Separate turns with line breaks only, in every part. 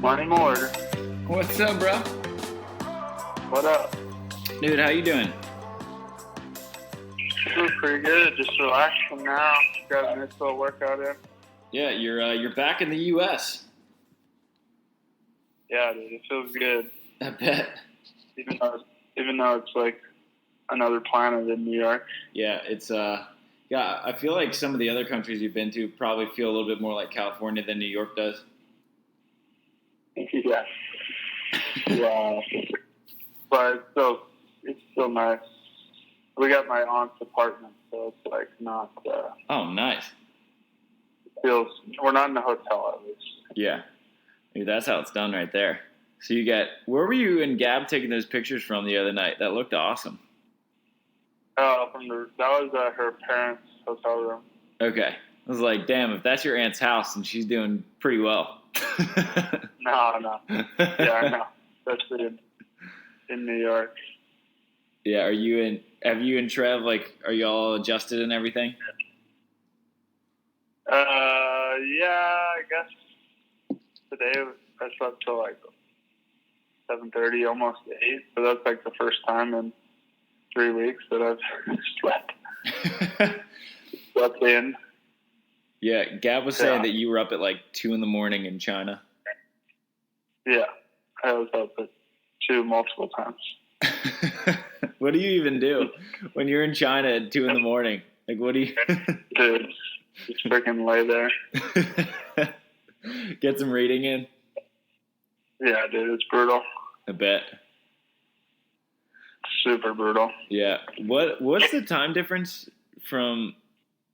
Money Mortar.
What's up, bro?
What up?
Dude, how you doing?
Doing pretty good. Just relaxing now. Got a nice little workout in.
Yeah, you're back in the U.S.
Yeah, dude, it feels good.
I bet.
Even though it's like another planet in New York.
Yeah, it's yeah. I feel like some of the other countries you've been to probably feel a little bit more like California than New York does.
Yeah. Yeah. But it's still nice. We got my aunt's apartment, so it's like not.
Oh, nice.
We're not in a hotel at least.
Yeah, maybe that's how it's done right there. So where were you and Gab taking those pictures from the other night? That looked awesome.
That was her parents' hotel room.
Okay, I was like, damn, if that's your aunt's house, and she's doing pretty well.
No. Yeah, I know. Especially in New York.
Yeah, have you and Trev, like, are you all adjusted and everything?
Yeah, I guess today I slept till like 7:30, almost 8. So that's like the first time in 3 weeks that I've slept in.
Yeah, Gab was saying that you were up at like 2 a.m. in China.
Yeah, I was up at 2 multiple times.
What do you even do when you're in China at 2 a.m? Like, what do you?
Dude, just freaking lay there.
Get some reading in.
Yeah, dude, it's brutal.
I bet.
Super brutal.
Yeah. What's the time difference from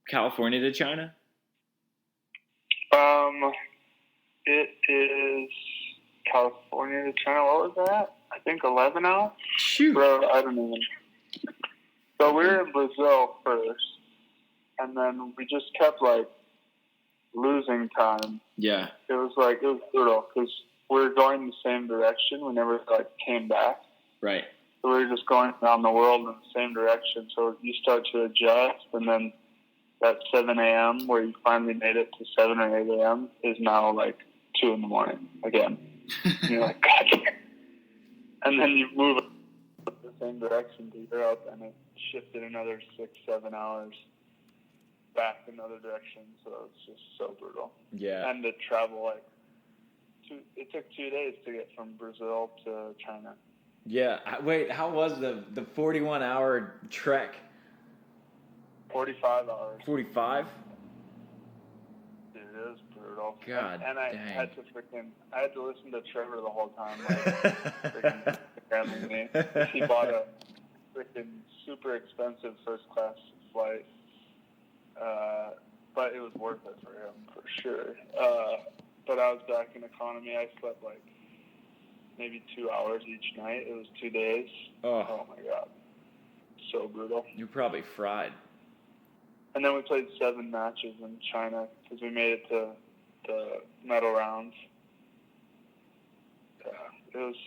California to China?
It is California to China. What was that? I think 11 hours.
Shoot.
Bro, I don't even. So we were in Brazil first, and then we just kept like losing time.
Yeah.
It was brutal because we were going the same direction. We never like came back.
Right.
So we were just going around the world in the same direction. So you start to adjust, and then that 7 a.m. where you finally made it to 7 or 8 a.m. is now like 2 a.m. again. And you're like, God damn. And then you move the same direction to Europe, and it shifted another 6-7 hours back in another direction. So it's just so brutal.
Yeah.
And to travel it took 2 days to get from Brazil to China. Yeah.
Wait, how was the 41-hour trek?
45 hours.
45?
Dude, it was brutal.
God,
and I
dang.
had to listen to Trevor the whole time, like freaking Instagramming me. He bought a freaking super expensive first class flight, but it was worth it for him for sure. But I was back in economy. I slept like maybe 2 hours each night. It was 2 days. Oh my God, so brutal.
You're probably fried.
And then we played 7 matches in China because we made it to the medal rounds. Yeah, it was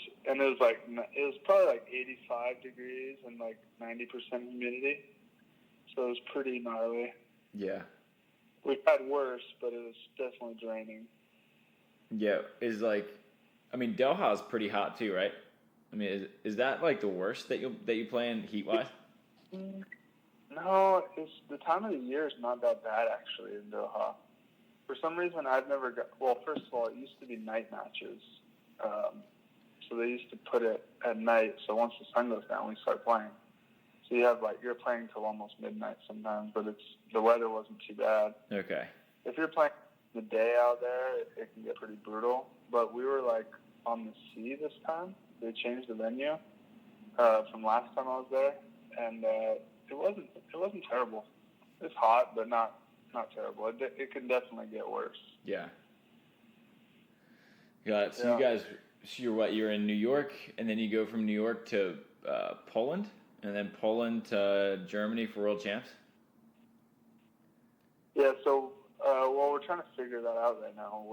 probably like 85 degrees and like 90% humidity, so it was pretty gnarly.
Yeah.
We've had worse, but it was definitely draining.
Yeah, Doha's pretty hot too, right? I mean, is that like the worst that you play in heat wise?
No, the time of the year is not that bad actually in Doha. For some reason, I've never got. Well, first of all, it used to be night matches, so they used to put it at night. So once the sun goes down, we start playing. So you're playing till almost midnight sometimes, but the weather wasn't too bad.
Okay.
If you're playing the day out there, it can get pretty brutal. But we were like on the sea this time. They changed the venue from last time I was there, and it wasn't terrible. It's hot, but not terrible. It can definitely get worse.
Yeah. Got it. So yeah. You're in New York, and then you go from New York to Poland, and then Poland to Germany for World Champs?
Yeah, so, we're trying to figure that out right now.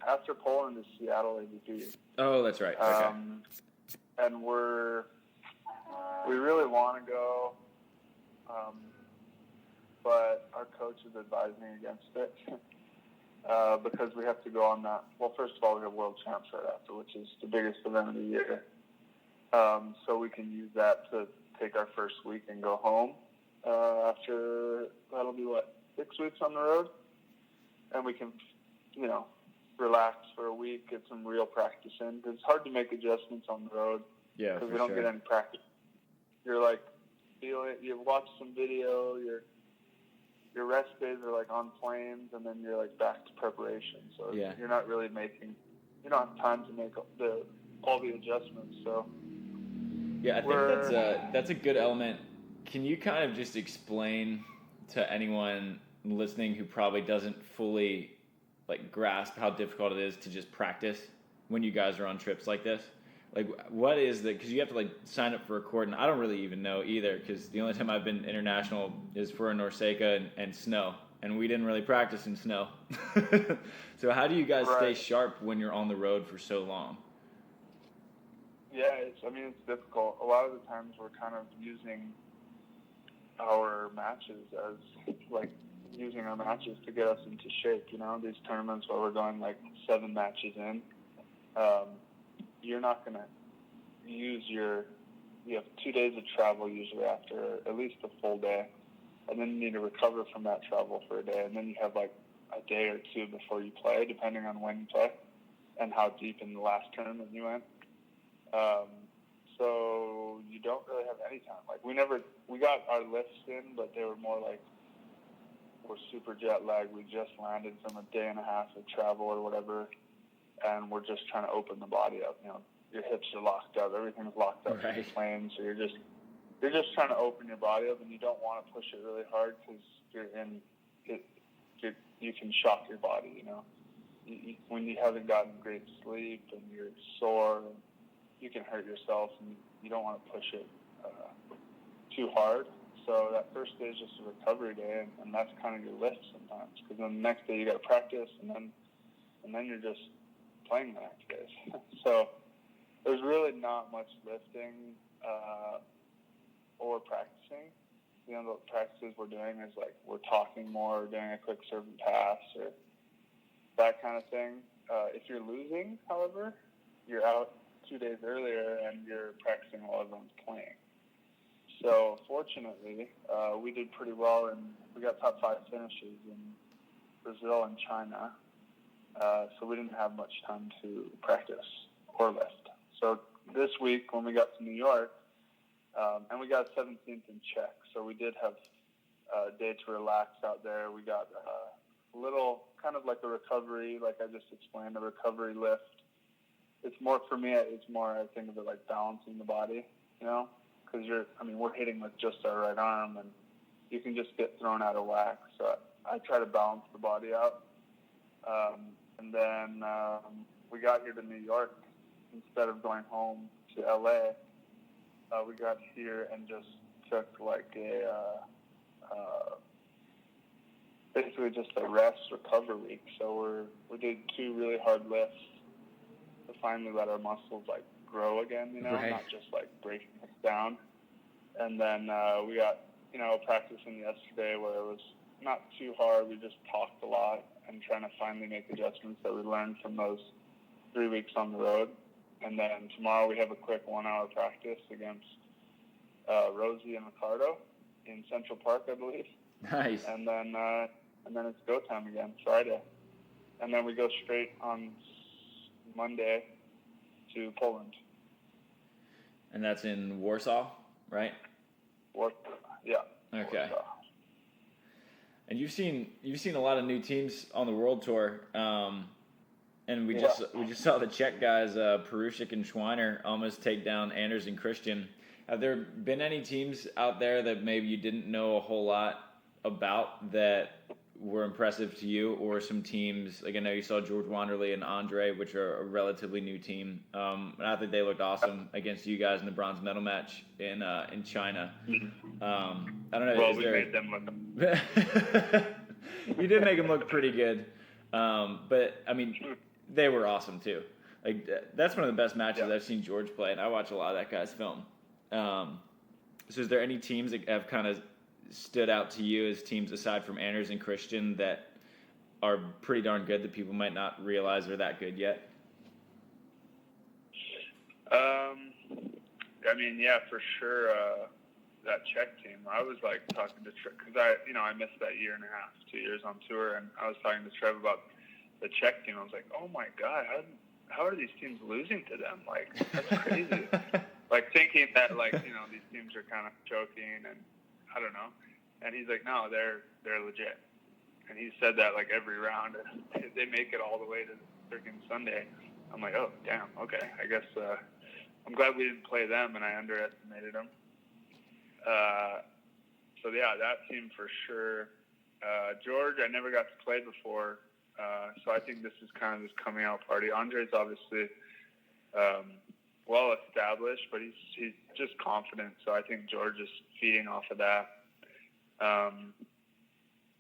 After Poland is Seattle ABP.
Oh, that's right. Okay.
And we really want to go, but our coach is advising against it. because we have to go on that. Well, first of all, we have World Champs right after, which is the biggest event of the year. So we can use that to take our first week and go home. After, that'll be 6 weeks on the road? And we can, relax for a week, get some real practice in. Because it's hard to make adjustments on the road.
Yeah,
because we don't get any practice. You're like, you've watched some video, your rest days are like on planes, and then you're like back to preparation. So you're not really you don't have time to make all the adjustments. So
yeah, I think that's a good element. Can you kind of just explain to anyone listening who probably doesn't fully grasp how difficult it is to just practice when you guys are on trips like this? What is because you have to sign up for a court, and I don't really even know either, because the only time I've been international is for a Norseca and snow, and we didn't really practice in snow. So how do you guys stay sharp when you're on the road for so long?
Yeah, it's difficult. A lot of the times we're kind of using our matches to get us into shape, these tournaments where we're going 7 matches in. You're not going to use you have 2 days of travel usually after at least a full day, and then you need to recover from that travel for a day, and then you have a day or two before you play, depending on when you play and how deep in the last tournament you went. So you don't really have any time. We got our lifts in, but they were more we're super jet lagged. We just landed from a day and a half of travel or whatever, and we're just trying to open the body up. Your hips are locked up, everything's locked up in the plane, so you're just trying to open your body up, and you don't want to push it really hard because you can shock your body. When you haven't gotten great sleep and you're sore, you can hurt yourself, and you don't want to push it too hard. So that first day is just a recovery day, and that's kind of your lift sometimes, because then the next day you got to practice, and then you're just playing the next day. So there's really not much lifting or practicing. The practices we're doing is we're talking more, doing a quick serve and pass, or that kind of thing. If you're losing, however, you're out 2 days earlier and you're practicing while everyone's playing. So fortunately, we did pretty well, and we got top 5 finishes in Brazil and China. So we didn't have much time to practice or lift. So this week when we got to New York, and we got 17th in Czech, so we did have a day to relax out there. We got a little kind of like a recovery, like I just explained, a recovery lift. It's more, for me, it's more, I think of it like balancing the body, because we're hitting with just our right arm, and you can just get thrown out of whack. So I try to balance the body out. And then we got here to New York. Instead of going home to LA, we got here and just took basically just a rest recovery week. So we did 2 really hard lifts to finally let our muscles grow again, not just breaking us down. And then we got practicing yesterday where it was not too hard. We just talked a lot and trying to finally make adjustments that we learned from those 3 weeks on the road. And then tomorrow we have a quick 1-hour practice against Rosie and Ricardo in Central Park, I believe.
Nice.
And then it's go time again, Friday. And then we go straight on Monday to Poland.
And that's in Warsaw, right?
Yeah.
Okay. Warsaw. And you've seen a lot of new teams on the World Tour. And we just saw the Czech guys, Perusic and Schweiner, almost take down Anders and Christian. Have there been any teams out there that maybe you didn't know a whole lot about that were impressive to you, or some teams, I know you saw George Wanderley and Andre, which are a relatively new team. And I think they looked awesome against you guys in the bronze medal match in China. I don't know.
Well, we made them look.
You did make them look pretty good. But they were awesome too. That's one of the best matches I've seen George play, and I watch a lot of that guy's film. So is there any teams that have kind of stood out to you as teams aside from Anders and Christian that are pretty darn good that people might not realize are that good yet?
I mean, yeah, for sure. That Czech team, I was like talking to Trev because I missed that year and a half, 2 years on tour, and I was talking to Trev about the Czech team. I was like, oh my God, how are these teams losing to them? Like, that's crazy. Like thinking that like, these teams are kind of choking and I don't know. And he's like, no, they're legit. And he said that like every round. They make it all the way to freaking Sunday. I'm like, oh, damn, okay. I guess I'm glad we didn't play them and I underestimated them. So, yeah, that team for sure. George, I never got to play before. So I think this is kind of his coming out party. Andre's obviously well established, but he's just confident. So I think George is feeding off of that.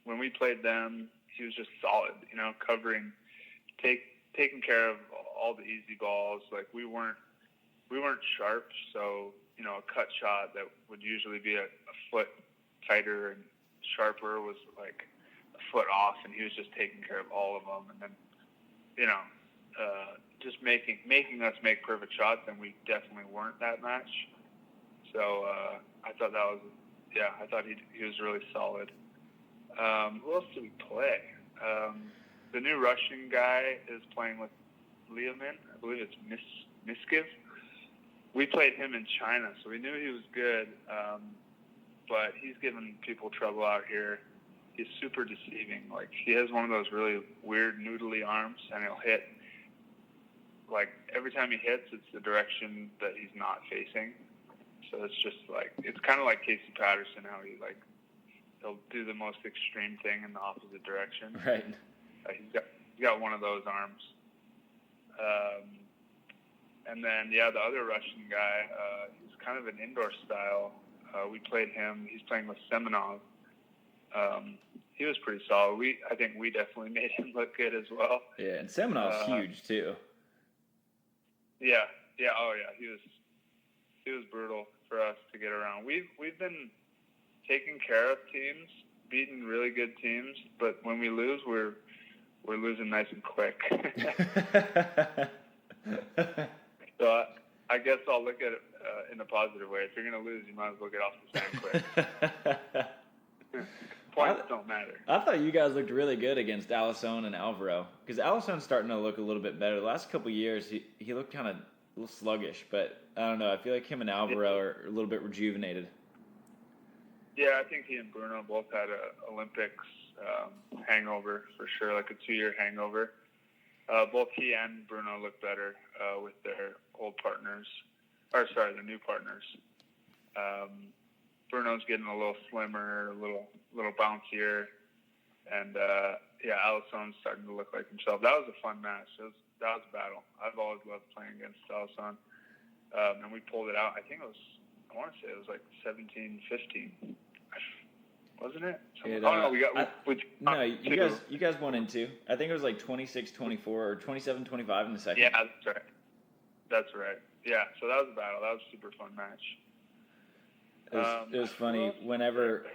When we played them, he was just solid, covering, taking care of all the easy balls. Like we weren't sharp, so a cut shot that would usually be a foot tighter and sharper was like a foot off, and he was just taking care of all of them. And then, just making us make perfect shots, and we definitely weren't that match. So I thought that was, I thought he was really solid. Who else did we play? The new Russian guy is playing with Leomin. I believe it's Miskiv. We played him in China, so we knew he was good, but he's giving people trouble out here. He's super deceiving. Like, he has one of those really weird noodly arms, and he'll hit. Like, every time he hits, it's the direction that he's not facing. So it's just like, it's kind of like Casey Patterson, how he'll do the most extreme thing in the opposite direction.
Right.
He's got one of those arms. And then, the other Russian guy, he's kind of an indoor style. We played him. He's playing with Semenov. He was pretty solid. I think we definitely made him look good as well.
Yeah, and Semenov's huge too.
Yeah. Oh yeah, he was brutal for us to get around. We've been taking care of teams, beating really good teams, but when we lose, we're losing nice and quick. So I guess I'll look at it in a positive way. If you're going to lose, you might as well get off the sand quick. Points don't matter.
I thought you guys looked really good against Alisson and Alvaro, because Alisson's starting to look a little bit better. The last couple of years, he looked kind of a little sluggish, but I don't know. I feel like him and Alvaro are a little bit rejuvenated.
Yeah, I think he and Bruno both had a Olympics hangover for sure, like a 2-year hangover. Both he and Bruno look better with their old partners, the new partners. Bruno's getting a little slimmer, a little bouncier, and Alisson's starting to look like himself. That was a fun match. That was a battle. I've always loved playing against Alisson, and we pulled it out. I want to say it was like 17-15. Wasn't it? You
guys won in 2. I think it was like 26-24 or 27-25 in the second.
Yeah, that's right. Yeah, so that was a battle. That was a super fun match.
It was funny. Whenever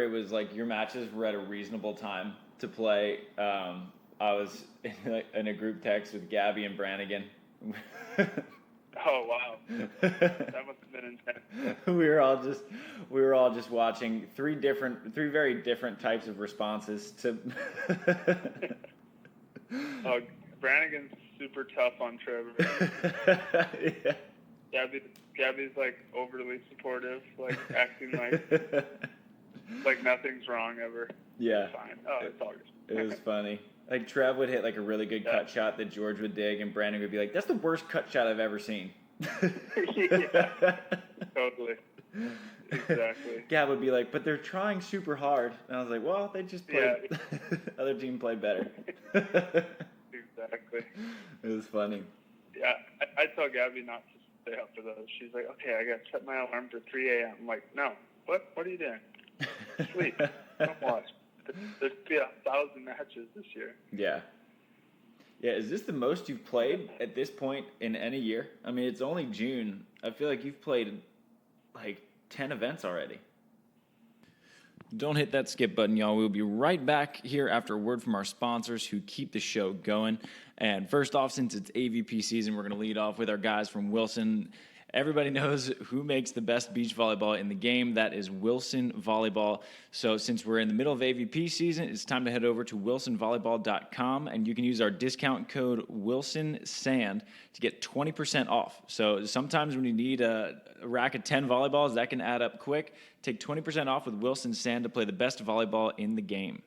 it was like your matches were at a reasonable time to play, I was in a group text with Gabby and Brannigan.
Oh wow, that must have been intense.
we were all just watching three very different types of responses to.
Brannigan's super tough on Trevor. Yeah. Gabby's like overly supportive, like acting like nothing's wrong ever.
Yeah,
it's fine. Oh, it's all good.
It was funny. Like, Trev would hit, like, a really good cut shot that George would dig, and Brandon would be like, that's the worst cut shot I've ever seen.
Yeah, totally. Exactly.
Gab would be like, but they're trying super hard. And I was like, well, they just played. Yeah. Other team played better.
Exactly.
It was funny.
Yeah, I tell Gabby not to stay up for those. She's like, okay, I got to set my alarm for 3 a.m. I'm like, no. What are you doing? Sleep. Don't watch. There's been 1,000 matches this year.
Yeah. Yeah, is this the most you've played at this point in any year? I mean, it's only June. I feel like you've played like 10 events already. Don't hit that skip button, y'all. We'll be right back here after a word from our sponsors who keep the show going. And first off, since it's AVP season, we're going to lead off with our guys from Wilson. Everybody knows who makes the best beach volleyball in the game. That is Wilson Volleyball. So since we're in the middle of AVP season, it's time to head over to wilsonvolleyball.com, and you can use our discount code WilsonSand to get 20% off. So sometimes when you need a rack of 10 volleyballs, that can add up quick. Take 20% off with Wilson Sand to play the best volleyball in the game.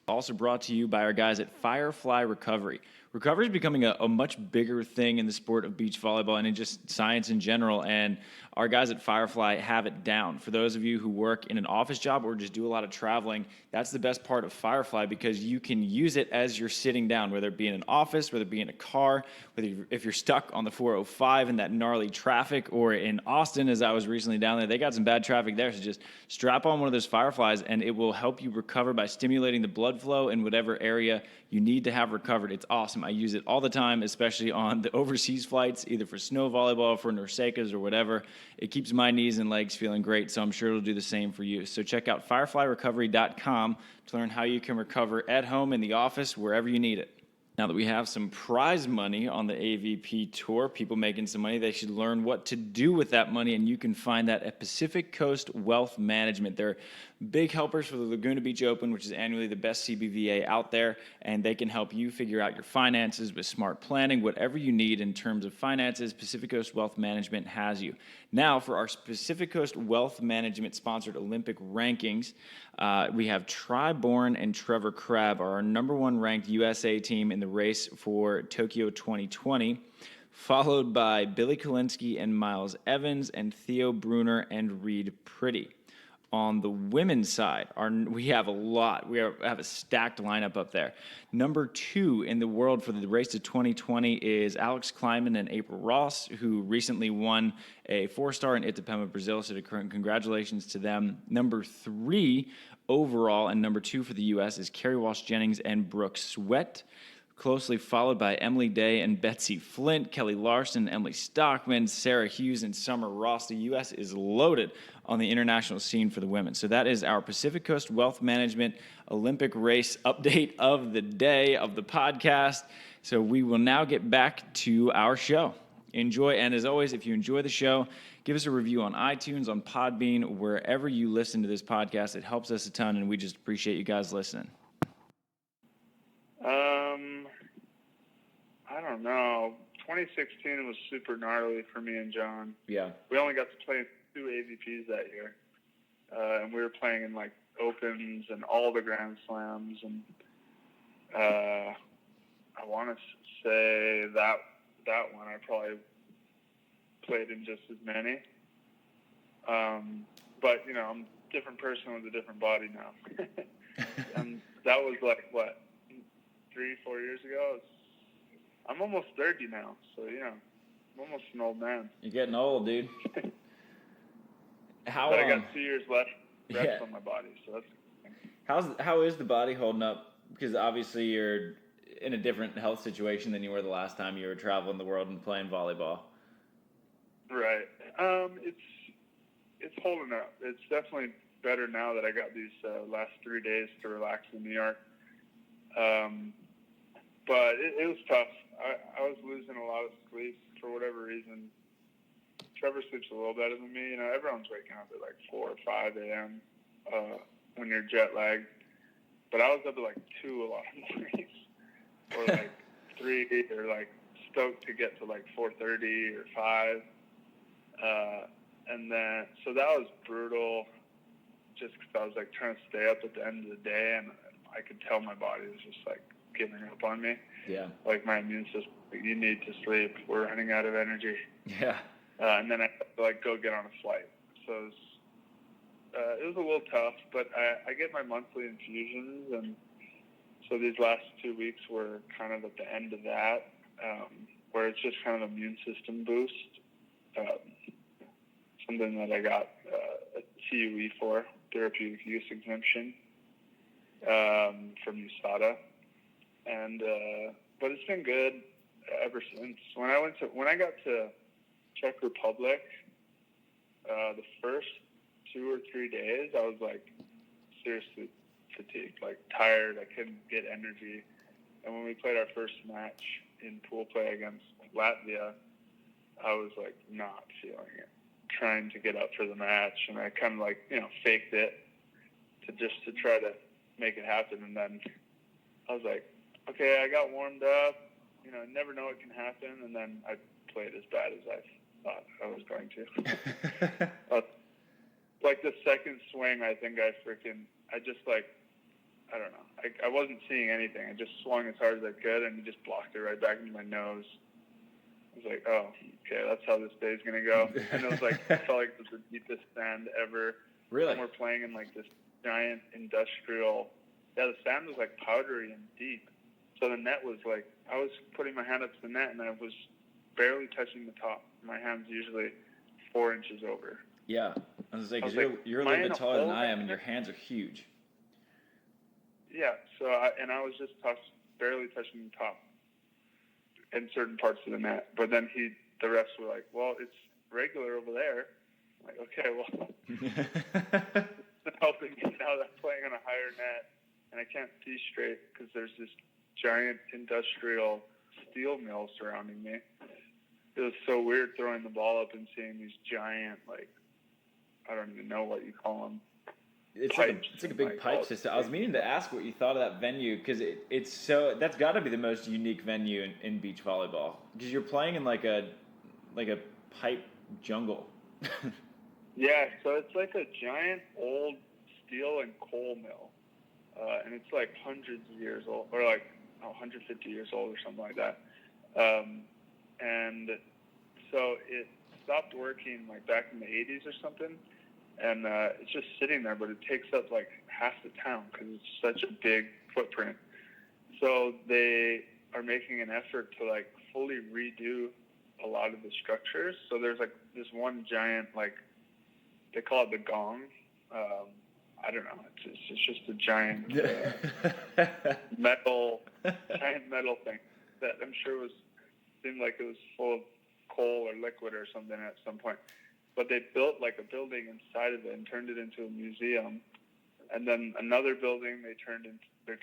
Also brought to you by our guys at Firefly Recovery. Recovery is becoming a much bigger thing in the sport of beach volleyball and in just science in general, and our guys at Firefly have it down. For those of you who work in an office job or just do a lot of traveling, that's the best part of Firefly because you can use it as you're sitting down, whether it be in an office, whether it be in a car, if you're stuck on the 405 in that gnarly traffic, or in Austin, as I was recently down there. They got some bad traffic there, so just strap on one of those Fireflies, and it will help you recover by stimulating the blood flow in whatever area you need to have recovered. It's awesome. I use it all the time, especially on the overseas flights, either for snow volleyball, for Norsekas, or whatever. It keeps my knees and legs feeling great, so I'm sure it'll do the same for you. So check out fireflyrecovery.com to learn how you can recover at home, in the office, wherever you need it. Now that we have some prize money on the AVP Tour, people making some money, they should learn what to do with that money, and you can find that at Pacific Coast Wealth Management. They're big helpers for the Laguna Beach Open, which is annually the best CBVA out there, and they can help you figure out your finances with smart planning. Whatever you need in terms of finances, Pacific Coast Wealth Management has you. Now, for our Pacific Coast Wealth Management sponsored Olympic rankings, we have Bourne and Trevor Crabb are our number one ranked USA team in the race for Tokyo 2020, followed by Billy Kolinsky and Miles Evans and Theo Brunner and Reed Pretty. On the women's side, we have a lot. We have a stacked lineup up there. Number 2 in the world for the race to 2020 is Alex Kleiman and April Ross, who recently won a 4-star in Itapema, Brazil. So congratulations to them. Number 3 overall and number 2 for the U.S. is Carrie Walsh-Jennings and Brooke Sweat, closely followed by Emily Day and Betsy Flint, Kelly Larson, Emily Stockman, Sarah Hughes, and Summer Ross. The U.S. is loaded on the international scene for the women. So that is our Pacific Coast Wealth Management Olympic race update of the day of the podcast. So we will now get back to our show. Enjoy, and as always, if you enjoy the show, give us a review on iTunes, on Podbean, wherever you listen to this podcast. It helps us a ton, and we just appreciate you guys listening.
I don't know. 2016 was super gnarly for me and John.
Yeah.
We only got to play in 2 AVPs that year. And we were playing in like Opens and all the Grand Slams. And I want to say that one I probably played in just as many. But, you know, I'm a different person with a different body now. And that was like, what, 3-4 years ago? I'm almost 30 now, so, you know, I'm almost an old man.
You're getting old, dude.
But I got 2 years left on my body, so that's...
How is the body holding up? Because obviously you're in a different health situation than you were the last time you were traveling the world and playing volleyball.
Right. It's holding up. It's definitely better now that I got these last 3 days to relax in New York. But it was tough. I was losing a lot of sleep for whatever reason. Trevor sleeps a little better than me. You know, everyone's waking up at like 4 or 5 a.m. When you're jet lagged. But I was up at like 2 a lot of mornings, or like 3, or like stoked to get to like 4:30 or 5. And then, so that was brutal, just because I was like trying to stay up at the end of the day, and I could tell my body was just like giving up on me.
Yeah.
Like my immune system, you need to sleep. We're running out of energy.
Yeah.
And then I had to like go get on a flight. So it was a little tough, but I get my monthly infusions, and so these last 2 weeks were kind of at the end of that, where it's just kind of immune system boost. Something that I got a TUE for, therapeutic use exemption, from USADA. And but it's been good ever since. When I got to Czech Republic, the first 2 or 3 days, I was like seriously fatigued, like tired. I couldn't get energy. And when we played our first match in pool play against Latvia, I was like not feeling it, trying to get up for the match, and I kind of like, faked it to try to make it happen. And then I was like, okay, I got warmed up, never know what can happen. And then I played as bad as I thought I was going to. Like the second swing, I think I just like, I don't know. I wasn't seeing anything. I just swung as hard as I could, and he just blocked it right back into my nose. I was like, oh, okay, that's how this day's going to go. And it was like, I felt like it was the deepest sand ever.
Really?
And we're playing in like this giant industrial, the sand was like powdery and deep. So the net was like, I was putting my hand up to the net, and I was barely touching the top. My hand's usually 4 inches over.
Yeah. I was going to say, because you're a little bit taller than I am, and your hands are huge.
Yeah, so I was just barely touching the top in certain parts of the net. But then the refs were like, well, it's regular over there. I'm like, okay, well, it's helping me now that I'm playing on a higher net, and I can't see straight because there's this giant industrial steel mill surrounding me. It was so weird throwing the ball up and seeing these giant, like, I don't even know what you call them.
It's like a big pipe system. I was meaning to ask what you thought of that venue, because that's got to be the most unique venue in beach volleyball, because you're playing in like a pipe jungle.
Yeah, so it's like a giant old steel and coal mill, and it's like hundreds of years old, or like 150 years old or something like that. And so it stopped working like back in the 80s or something. And it's just sitting there, but it takes up like half the town because it's such a big footprint. So they are making an effort to like fully redo a lot of the structures. So there's like this one giant, like they call it the gong. I don't know. It's just a giant metal thing that I'm sure seemed like it was full of coal or liquid or something at some point. But they built like a building inside of it and turned it into a museum. And then another building they're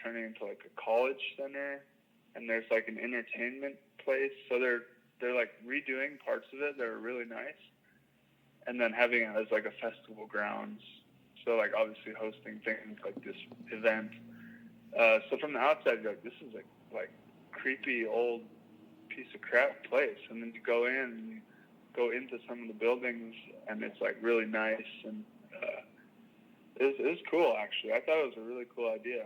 turning into like a college center, and there's like an entertainment place. So they're like redoing parts of it that are really nice, and then having it as like a festival grounds. So like obviously hosting things like this event. So from the outside, you're like, this is like creepy old piece of crap place. And then you go in and you go into some of the buildings, and it's like really nice, and it was cool actually. I thought it was a really cool idea.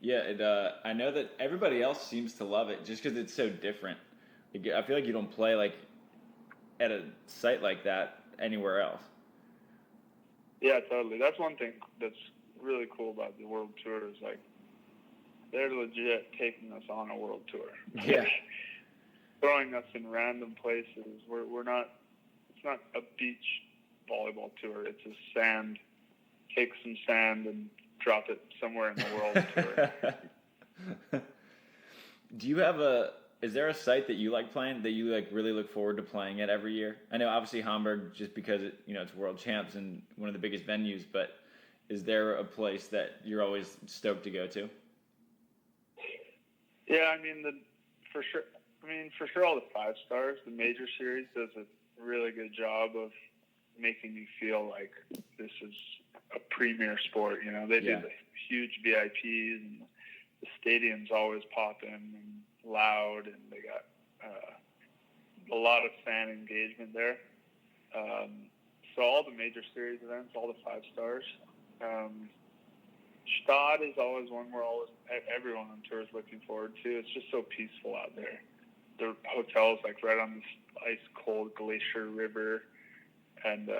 Yeah, I know that everybody else seems to love it just because it's so different. I feel like you don't play like at a site like that anywhere else.
Yeah, totally. That's one thing that's really cool about the World Tour is like they're legit taking us on a world tour.
Yeah.
Throwing us in random places. We're not. It's not a beach volleyball tour. It's a take some sand and drop it somewhere in the world tour.
Do you have is there a site that you like playing, that you like really look forward to playing at every year? I know obviously Hamburg, just because it's world champs and one of the biggest venues, but is there a place that you're always stoked to go to?
Yeah, for sure all the 5 stars. The major series does a really good job of making me feel like this is a premier sport. They do the huge VIPs, and the stadium's always popping and loud, and they got a lot of fan engagement there. So all the major series events, all the 5 stars. Stad is always one everyone on tour is looking forward to. It's just so peaceful out there. The hotel's like right on this ice-cold glacier river, and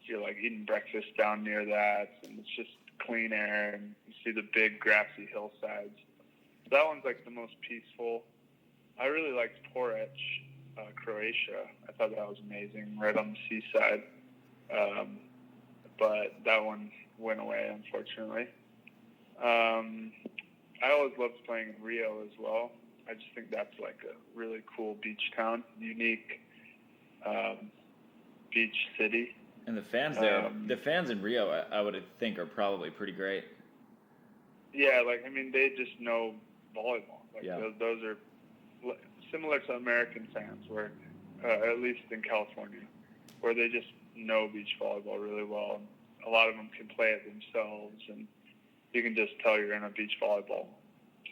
you're like eating breakfast down near that, and it's just clean air, and you see the big grassy hillsides. That one's like the most peaceful. I really liked Porec, Croatia. I thought that was amazing, right on the seaside. But that one went away, unfortunately. I always loved playing in Rio as well. I just think that's like a really cool beach town, unique beach city.
And the fans there, the fans in Rio, I would think are probably pretty great.
Yeah, like, I mean, they just know volleyball. Like, those are similar to American fans, where, at least in California, where they just know beach volleyball really well. And a lot of them can play it themselves, and you can just tell you're in a beach volleyball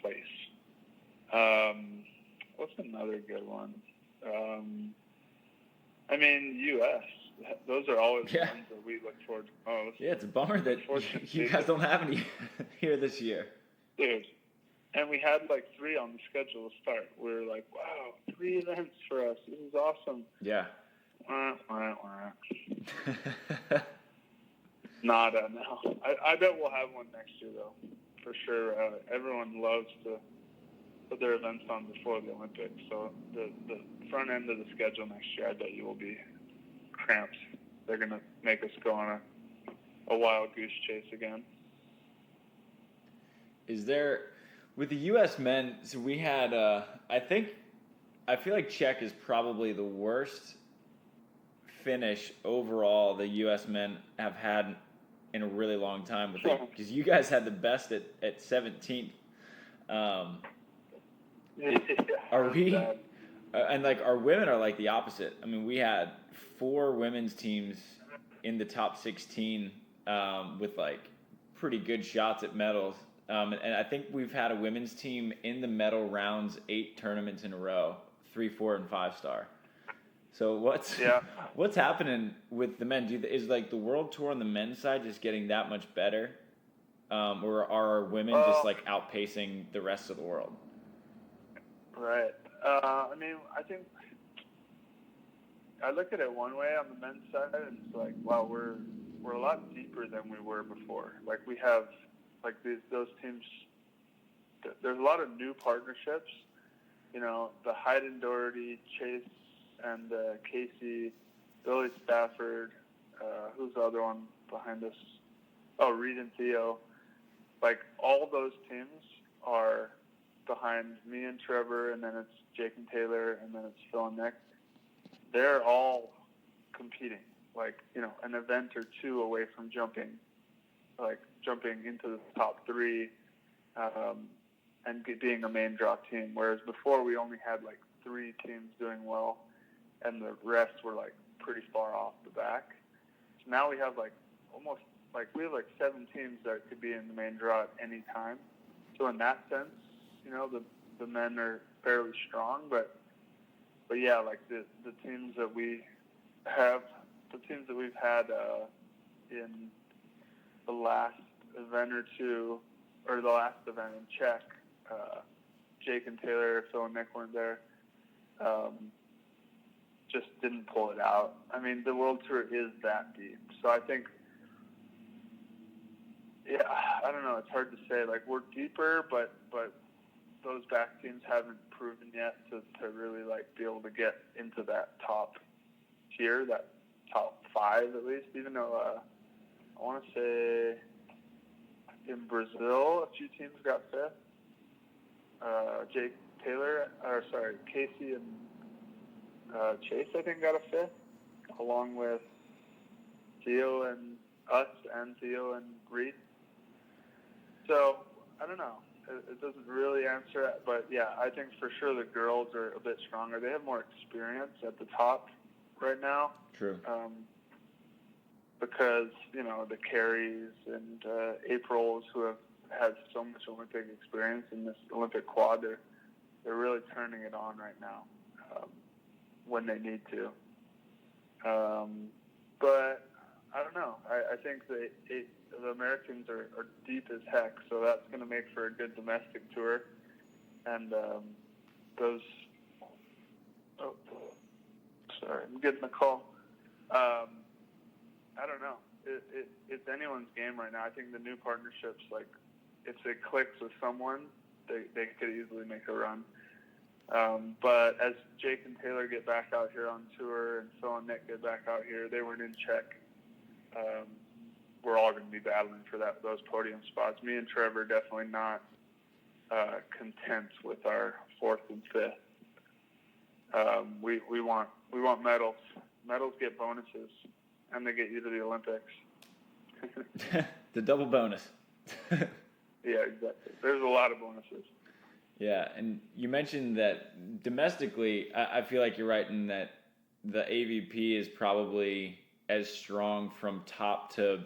place. What's another good one? I mean, U.S. Those are always the ones that we look forward to most.
Yeah, it's a bummer that you guys don't have any here this year.
Dude. And we had like 3 on the schedule to start. We were like, wow, 3 events for us. This is awesome.
Yeah.
Nada, no. I bet we'll have one next year, though, for sure. Everyone loves to put their events on before the Olympics. So the front end of the schedule next year, I bet you will be cramped. They're going to make us go on a wild goose chase again.
Is there, with the U.S. men, so we had, I feel like Czech is probably the worst finish overall the U.S. men have had in a really long time. Because you guys had the best at 17th. Are we, and like our women are like the opposite. I mean, we had 4 women's teams in the top 16 with like pretty good shots at medals. And I think we've had a women's team in the medal rounds 8 tournaments in a row, 3, 4, and 5-star. So what's happening with the men? Is like the world tour on the men's side just getting that much better, or are our women just like outpacing the rest of the world?
Right. I mean, I think I look at it one way on the men's side, and it's like, wow, we're a lot deeper than we were before. Like we have like those teams. There's a lot of new partnerships. You know, the Hayden Doherty, Chase, and Casey, Billy Stafford. Who's the other one behind us? Oh, Reed and Theo. Like all those teams are behind me and Trevor, and then it's Jake and Taylor, and then it's Phil and Nick. They're all competing, like, you know, an event or 2 away from jumping into the top 3, and being a main draw team. Whereas before we only had like 3 teams doing well, and the rest were like pretty far off the back. So now we have like almost like we have like 7 teams that could be in the main draw at any time. So in that sense, you know, the men are fairly strong, but yeah, like the teams that we have, the teams that we've had in the last event or 2, or the last event in Czech, Jake and Taylor, Phil and Nick weren't there, just didn't pull it out. I mean, the World Tour is that deep. So I think, yeah, I don't know. It's hard to say. Like, we're deeper, but those back teams haven't proven yet to really, like, be able to get into that top tier, that top 5 at least, even though I want to say in Brazil, a few teams got 5th. Casey and Chase, I think, got a 5th, along with Theo and us and Theo and Reed. So, I don't know. It doesn't really answer it, but yeah, I think for sure the girls are a bit stronger. They have more experience at the top right now.
True.
Because, you know, the Carries and Aprils, who have had so much Olympic experience in this Olympic quad, they're really turning it on right now when they need to. But I don't know. I think the Americans are deep as heck, so that's going to make for a good domestic tour. And those... Oh, sorry, I'm getting a call. I don't know. It's anyone's game right now. I think the new partnerships, like, if it clicks with someone, they could easily make a run. But as Jake and Taylor get back out here on tour, and Phil and Nick get back out here, they weren't in Czech. We're all going to be battling for those podium spots. Me and Trevor are definitely not content with our 4th and 5th. We want medals. Medals get bonuses, and they get you to the Olympics.
The double bonus.
Yeah, exactly. There's a lot of bonuses.
Yeah, and you mentioned that domestically, I feel like you're right in that the AVP is probably as strong from top to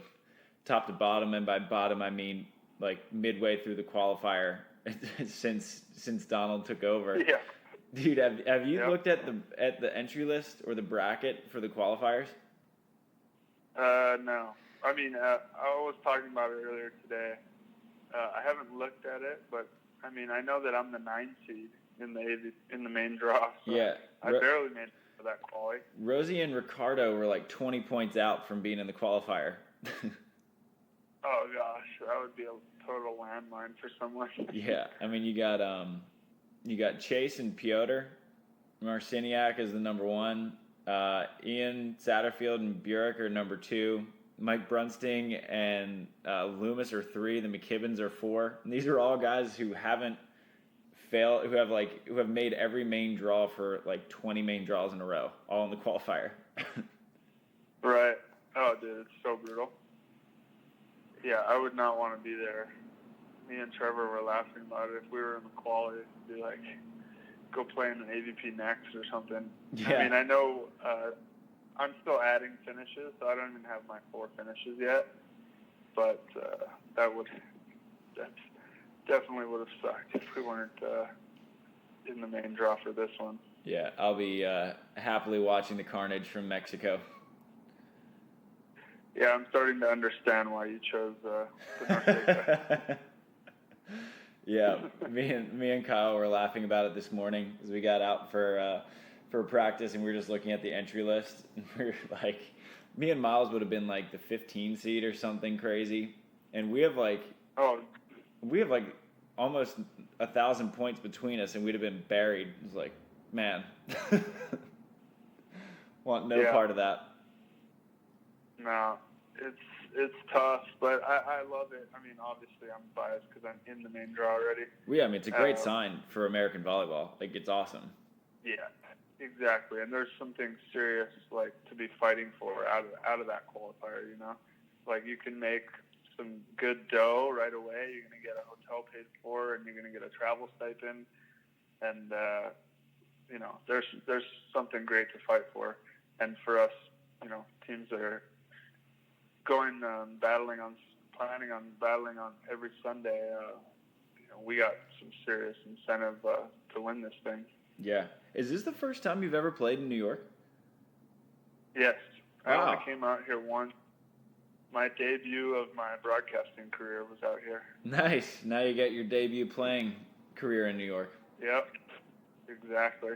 bottom, and by bottom I mean like midway through the qualifier since Donald took over.
Yeah.
Dude, have you looked at the entry list or the bracket for the qualifiers?
No. I mean, I was talking about it earlier today. I haven't looked at it, but I mean, I know that I'm the 9 seed in the main draw. So
yeah.
I barely made it for that quali.
Rosie and Ricardo were like 20 points out from being in the qualifier.
Oh gosh, that would be a total landmine for someone.
Yeah, I mean, you got Chase and Piotr. Marciniak is the number 1. Ian Satterfield and Burek are number 2. Mike Brunsting and Loomis are 3. The McKibbins are 4. And these are all guys who haven't failed, who have made every main draw for like 20 main draws in a row, all in the qualifier.
Right. Oh, dude, it's so brutal. Yeah, I would not want to be there. Me and Trevor were laughing about it. If we were in the quali, it'd be like, go play in an AVP next or something.
Yeah.
I mean, I know I'm still adding finishes, so I don't even have my 4 finishes yet. But that definitely would have sucked if we weren't in the main draw for this one.
Yeah, I'll be happily watching the carnage from Mexico.
Yeah, I'm starting to understand why you chose the North America.
Yeah, me and Kyle were laughing about it this morning as we got out for practice, and we were just looking at the entry list, and we were like, me and Miles would have been like the 15 seed or something crazy, and we have like almost 1,000 points between us, and we'd have been buried. It was like, man, want no part of that.
No, it's tough, but I love it. I mean, obviously I'm biased because I'm in the main draw already.
Well, yeah, I mean, it's a great sign for American volleyball. Like, it's awesome.
Yeah, exactly. And there's something serious, like, to be fighting for out of that qualifier, you know? Like, you can make some good dough right away. You're going to get a hotel paid for, and you're going to get a travel stipend. And, you know, there's something great to fight for. And for us, you know, teams that are planning on battling on every Sunday, you know, we got some serious incentive to win this thing.
Yeah. Is this the first time you've ever played in New York?
Yes.
Wow.
I only came out here once. My debut of my broadcasting career was out here. Nice.
Now you get your debut playing career in New York.
Yep. Exactly.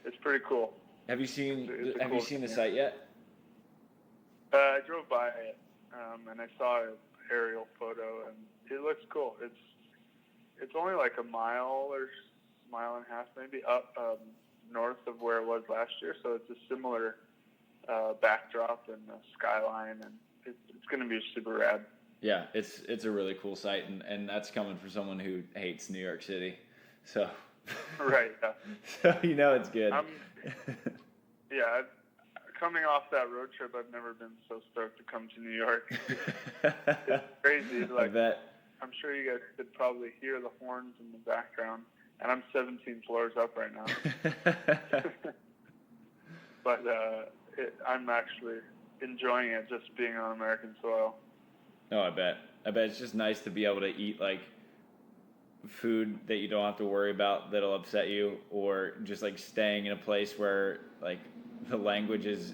It's pretty cool.
Have you seen the site yet?
I drove by it, and I saw an aerial photo, and it looks cool. It's only like a mile or mile and a half maybe up north of where it was last year, so it's a similar backdrop and skyline, and it's going to be super rad.
Yeah, it's a really cool site, and that's coming from someone who hates New York City, so
right. Yeah.
So you know it's good.
Yeah. Coming off that road trip, I've never been so stoked to come to New York. It's crazy. Like,
I bet.
I'm sure you guys could probably hear the horns in the background, and I'm 17 floors up right now. But I'm actually enjoying it just being on American soil.
Oh, I bet. It's just nice to be able to eat like food that you don't have to worry about that'll upset you, or just like staying in a place where like the language is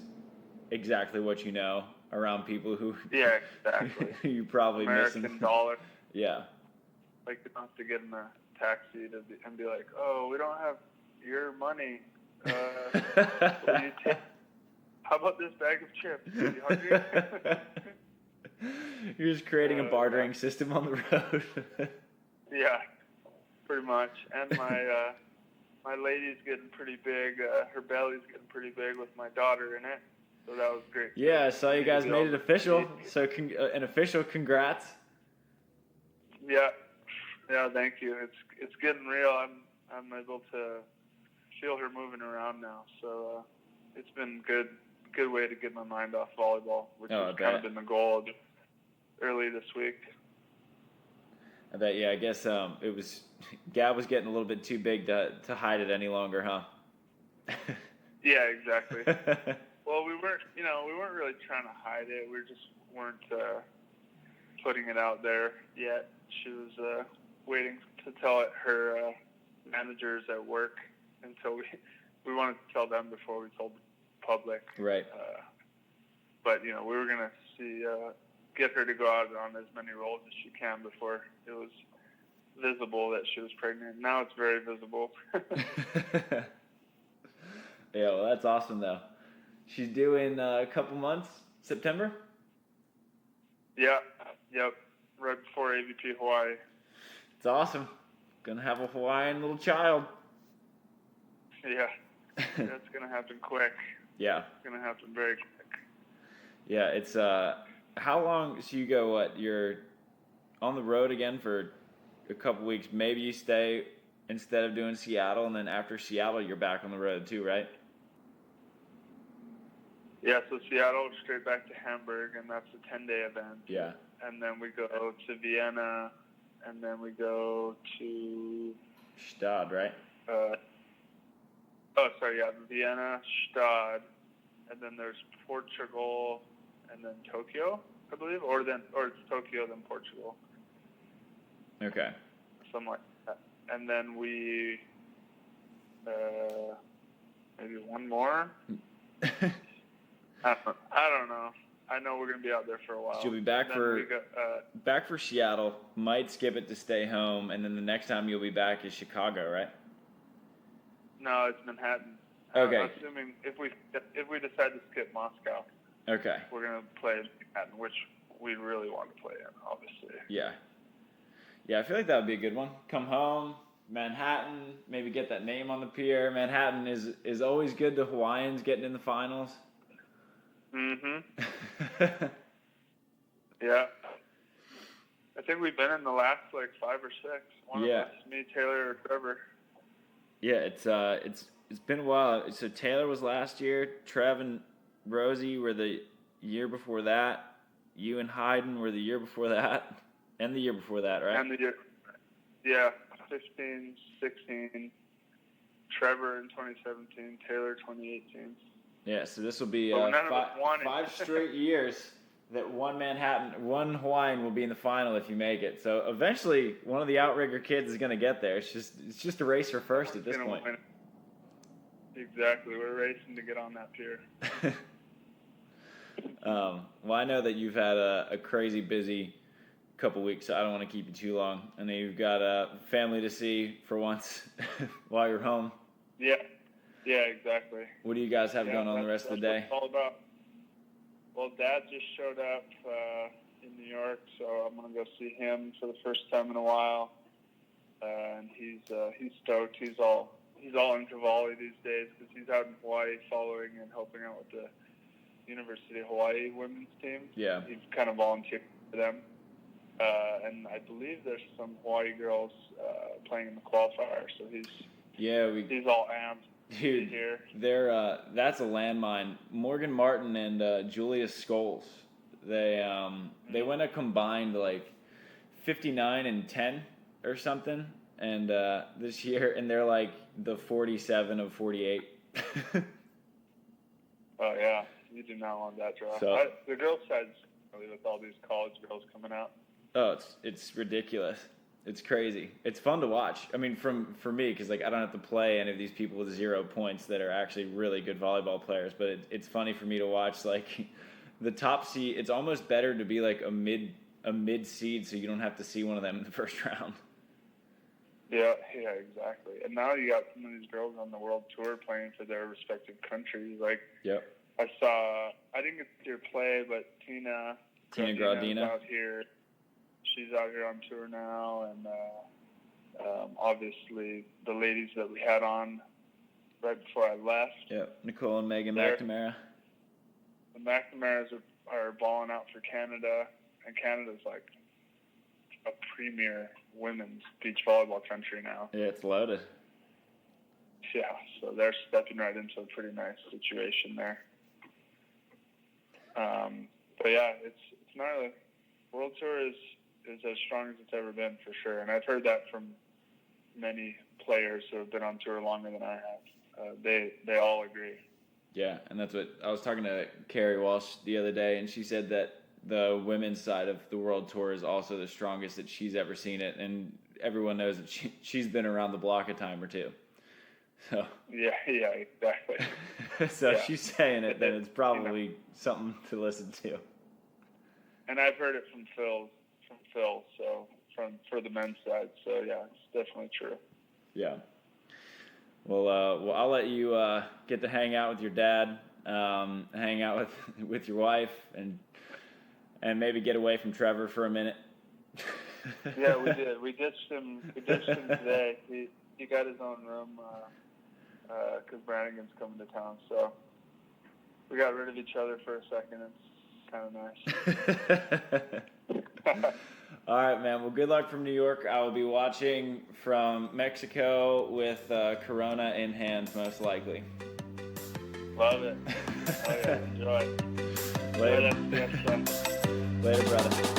exactly what you know, around people who
exactly
you probably
American
missing.
dollar.
Yeah.
Like, you don't have to get in a taxi and be like, oh, we don't have your money. Will you take? How about this bag of chips? Are you hungry?
You're just creating a bartering system on the road.
Yeah, pretty much. And my lady's getting pretty big. Her belly's getting pretty big with my daughter in it. So that was great.
Yeah, I saw you guys made it official. So an official congrats.
Yeah, thank you. It's getting real. I'm able to feel her moving around now. So it's been good good way to get my mind off volleyball, which has kind
bet.
of been the goal early this week.
I bet. Yeah, I guess Gab was getting a little bit too big to hide it any longer, huh?
Yeah, exactly. Well, we weren't really trying to hide it. We just weren't putting it out there yet. She was waiting to tell it her managers at work, and so we wanted to tell them before we told the public.
Right.
But we were gonna get her to go out on as many rolls as she can before it was visible that she was pregnant. Now it's very visible.
Yeah, well, that's awesome though. She's due in a couple months, September?
Yeah, yep, right before AVP Hawaii.
It's awesome. Gonna have a Hawaiian little child.
Yeah, that's gonna happen quick.
Yeah.
It's gonna happen very quick.
Yeah, it's, how long, so you go, what, you're on the road again for a couple weeks, maybe you stay instead of doing Seattle, and then after Seattle, you're back on the road too, right?
Yeah, so Seattle, straight back to Hamburg, and that's a 10-day event.
Yeah.
And then we go to Vienna, and then we go to...
Stad, right?
Vienna, Stad, and then there's Portugal, and then Tokyo, I believe, or it's Tokyo, then Portugal.
Okay.
Something like that. And then we, maybe one more. I don't know. I know we're gonna be out there for a while.
So you'll be back for Seattle. Might skip it to stay home, and then the next time you'll be back is Chicago, right?
No, it's Manhattan.
Okay.
Assuming if we decide to skip Moscow.
Okay.
We're gonna play in Manhattan, which we really want to play in, obviously.
Yeah. Yeah, I feel like that would be a good one. Come home, Manhattan, maybe get that name on the pier. Manhattan is always good to Hawaiians getting in the finals.
Mm-hmm. Yeah. I think we've been in the last, 5 or 6. One of us, me, Taylor, or Trevor.
Yeah, it's been a while. So Taylor was last year. Trev and Rosie were the year before that. You and Hayden were the year before that. And the year before that, right?
And the year, 15, 16. Trevor in 2017. Taylor 2018.
Yeah, so this will be 5 straight years that one Hawaiian will be in the final if you make it. So eventually, one of the outrigger kids is going to get there. It's just a race for first at this point.
Win. Exactly, we're racing to get on that pier.
Well, I know that you've had a crazy busy couple weeks, so I don't want to keep you too long. I know you've got a family to see for once while you're home.
Yeah, exactly.
What do you guys have going on the rest of the day?
That's what it's all about. Well, Dad just showed up in New York, so I'm gonna go see him for the first time in a while, and he's stoked. He's all into volley these days because he's out in Hawaii following and helping out with the University of Hawaii women's team.
Yeah.
He's kind of volunteered for them, and I believe there's some Hawaii girls playing in the qualifier, so he's all amped.
Dude, that's a landmine. Morgan Martin and Julius Scholes, they went a combined 59 and 10 or something, and this year, and they're the 47 of 48.
Oh yeah, you do not want that draw.
So,
the girls' side's really with all these college girls coming out.
Oh, it's ridiculous. It's crazy. It's fun to watch. I mean, for me, because I don't have to play any of these people with 0 points that are actually really good volleyball players. But it's funny for me to watch the top seed. It's almost better to be a mid seed, so you don't have to see one of them in the first round.
Yeah, exactly. And now you got some of these girls on the world tour playing for their respective countries.
Yep.
I didn't get to see her play, but Tina
Gradina
out here. She's out here on tour now, and obviously the ladies that we had on right before I left.
Yep, Nicole and Megan McNamara.
The McNamaras are balling out for Canada, and Canada's a premier women's beach volleyball country now.
Yeah, it's loaded.
Yeah, so they're stepping right into a pretty nice situation there. But yeah, it's gnarly. World Tour is as strong as it's ever been, for sure. And I've heard that from many players who have been on tour longer than I have. They all agree.
Yeah, and that's what I was talking to Carrie Walsh the other day, and she said that the women's side of the World Tour is also the strongest that she's ever seen it, and everyone knows that she's been around the block a time or two. So
yeah, exactly.
So if she's saying it, then it's probably something to listen to.
And I've heard it from Phil, so for the men's side. So yeah, it's definitely true.
Yeah. Well, I'll let you get to hang out with your dad, hang out with your wife, and maybe get away from Trevor for a minute.
Yeah, we did. We ditched him today. He got his own room because Brannigan's coming to town. So we got rid of each other for a second. It's kind of nice.
All right, man. Well, good luck from New York. I will be watching from Mexico with Corona in hand, most likely.
Love it. Oh, yeah. Enjoy.
Later.
Later,
Later, brother.